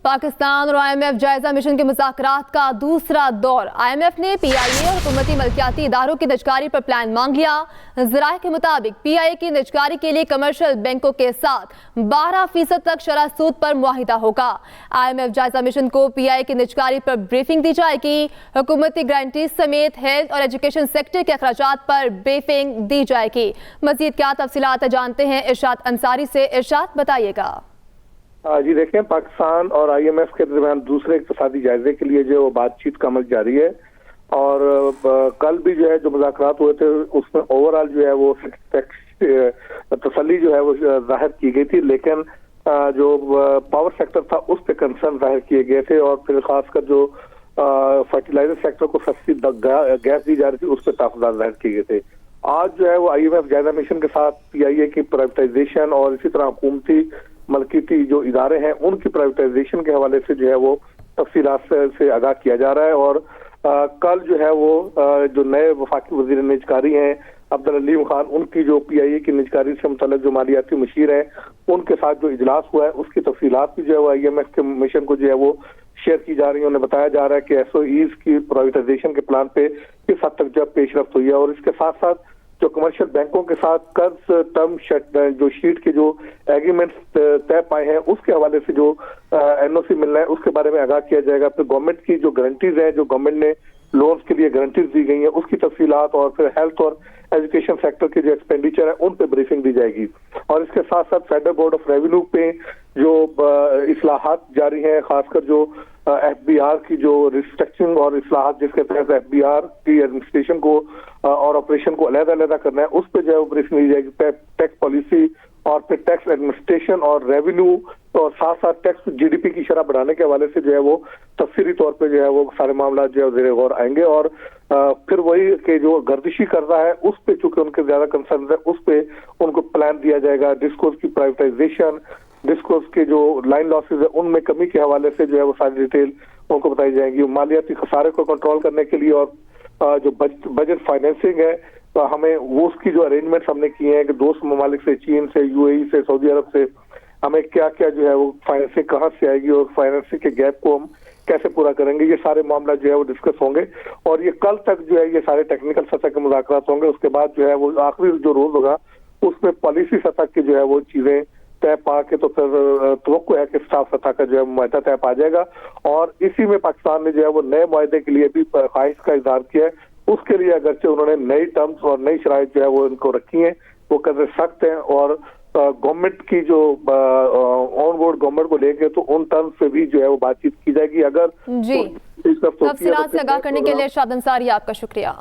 पाकिस्तान और IMF जायजा mission के मुज़ाकरात का दूसरा दौर। IMF ने PIA और हुकूमती मलकियाती इदारों की निजकारी पर प्लान मांग लिया। ज़राए के मुताबिक PIA की निजकारी के लिए कमर्शियल बैंकों के साथ 12% तक शरह सूद पर मुआहिदा होगा। IMF जायजा मिशन को PIA की निजकारी पर ब्रीफिंग दी जाएगी। हुकूमती गारंटीज समेत हेल्थ और एजुकेशन सेक्टर के अखराजात पर ब्रीफिंग दी जाएगी। मज़ीद क्या तफसीलात जानते हैं इरशाद अंसारी से। इरशाद बताइएगा। जी देखें, पाकिस्तान और IMF के दरमियान दूसरे इक़्तिसादी जायजे के लिए जो बातचीत का अमल जारी है और कल भी जो है जो मुज़ाकरात हुए थे उसमें ओवरऑल जो है वो तसल्ली जो है वो जाहिर की गई थी, लेकिन जो पावर सेक्टर था उस पर कंसर्न जाहिर किए गए थे और फिर खासकर जो फर्टिलाइजर सेक्टर को सस्ती गैस दी जा रही थी उस पर तहफ़्फ़ुज़ात जाहिर किए गए थे। आज जो है वो IMF जायजा मिशन के साथ PIA की प्राइवेटाइजेशन और इसी तरह हुकूमती मलकियती जो इदारे हैं उनकी प्राइवेटाइजेशन के हवाले से जो है वो तफसीलात से आगाह किया जा रहा है। और कल जो है वो जो नए वफाकी वज़ीर निजकारी हैं अब्दुल अलीम खान, उनकी जो PIA की निजकारी से मुतल्लिक़ जो मालियाती मशीर हैं उनके साथ जो इजलास हुआ है उसकी तफसीलात भी जो है वो IMF के मिशन को जो है वो शेयर की जा रही है। उन्हें बताया जा रहा है कि SOEs की प्राइवेटाइजेशन के प्लान पे किस हद तक जो पेशरफ्त हुई है और इसके साथ साथ जो कमर्शियल बैंकों के साथ कर्ज टर्म जो शीट के जो एग्रीमेंट्स तय पाए हैं उसके हवाले से जो NOC मिलना है उसके बारे में आगाह किया जाएगा। फिर गवर्नमेंट की जो गारंटीज हैं, जो गवर्नमेंट ने लोन्स के लिए गारंटीज दी गई हैं उसकी तफसीलात और फिर हेल्थ और एजुकेशन सेक्टर के जो एक्सपेंडिचर है उन पे ब्रीफिंग दी जाएगी। और इसके साथ साथ फेडरल बोर्ड ऑफ रेवेन्यू पे जो इस्लाहात जारी हैं, खासकर जो FBR की जो रिस्ट्रक्चरिंग और इस्लाहात जिसके तहत FBR की एडमिनिस्ट्रेशन को और ऑपरेशन को अलग-अलग करना है उस पर जो है वो ब्रीफिंग दी जाएगी। टैक्स पॉलिसी और फिर टैक्स एडमिनिस्ट्रेशन और रेवेन्यू और साथ साथ टैक्स GDP की शरह बढ़ाने के हवाले से जो है वो तफसीली तौर पे जो है वो सारे मामला जो है ज़ेरे गौर आएंगे। और फिर वही कि जो गर्दिशी कर्जा है उस पे चूंकि उनके ज्यादा कंसर्न है उस पे उनको प्लान दिया जाएगा। डिस्कोर्स की प्राइवेटाइजेशन, डिस्कोर्स के जो लाइन लॉसेज है उनमें कमी के हवाले से जो है वो सारी डिटेल उनको बताई जाएगी। मालियाती खसारे को कंट्रोल करने के लिए और जो बजट फाइनेंसिंग है तो हमें वो उसकी जो अरेंजमेंट्स हमने किए हैं कि दोस्त ममालिक से, चीन से, UAE से, सऊदी अरब से हमें क्या क्या जो है वो फाइनेंसिंग कहाँ से आएगी और फाइनेंसिंग के गैप को हम कैसे पूरा करेंगे, ये सारे मामला जो है वो डिस्कस होंगे। और ये कल तक जो है ये सारे टेक्निकल सतह के मुज़ाकरात होंगे। उसके बाद जो है वो आखिरी जो रोज होगा उसमें पॉलिसी सतह की जो है वो चीजें तय पा के तो फिर तवक्को है कि स्टाफ सतह का जो है मुआहदा तय पा जाएगा। और इसी में पाकिस्तान ने जो है वो नए मुआहदे के लिए भी ख्वाहिश का इजहार किया है। उसके लिए अगरचे उन्होंने नई टर्म्स और नई शराइत जो है वो इनको रखी हैं, वो कदर सख्त हैं और गवर्नमेंट की जो ऑन बोर्ड गवर्नमेंट को लेके तो उन टर्म्स पे भी जो है वो बातचीत की जाएगी। अगर जी तफसीलात से आगाह करने के लिए इरशाद अंसारी आपका शुक्रिया।